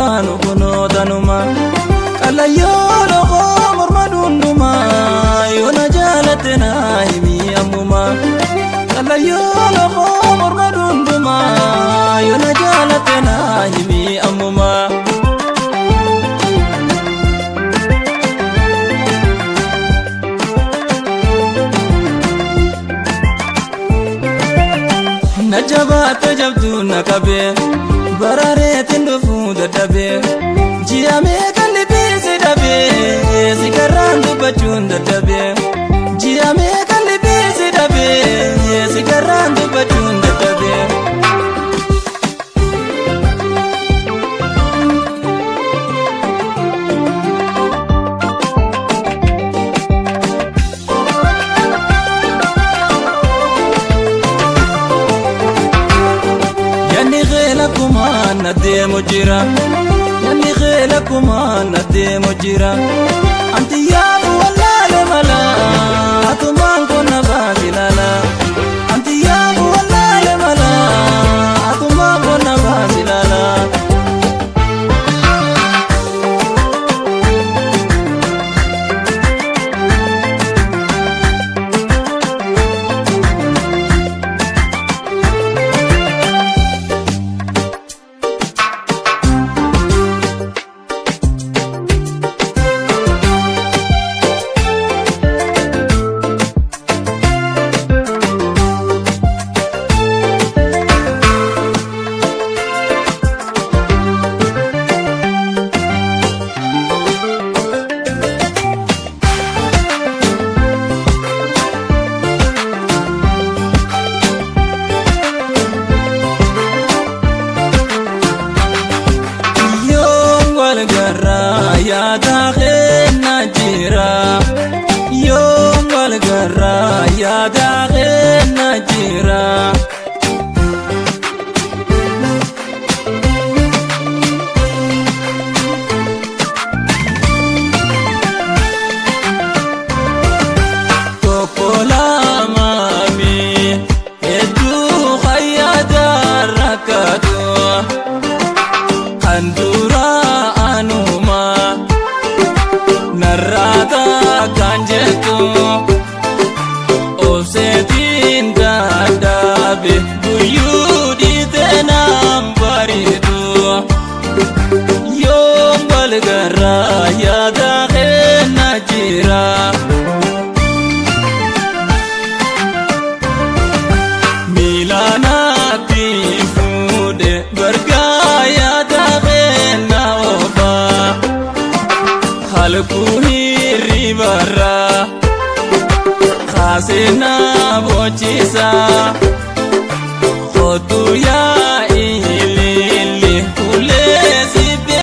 baanu kunoo tanuma Qallayyoo loqoo morma dhundhuma yoona jaalatte naa himi ammuma Qallayyoo loqoo morma dhundhuma yoona jaalatte naa himi ammuma Najabaate jabdu nakabe barareetin dhufuu dadhabe ji'amee kan libiisi dhabe sigarraan dubbachuun dadhabe ji'amee kan libiisi dhabe sigarraan dubbachuun dadhabe Nademo jira, yani khela kuma nademo jira. Anti yabu walale mala, atumango na basilala. Anti yabu walale mala, atumango na basilala. Ya dakhilna jira Yom wal garra ya dakhilna jira Tokola mami edu khayada rakatu Kandura anuma Narrata kanjetu Obsetin dadabe Buyudi tenam baridu Yom balgara ya dakhilna jira Milana tifude bergaya dakhilna oba Khalkuhi ribara Khasina bochisa Khotu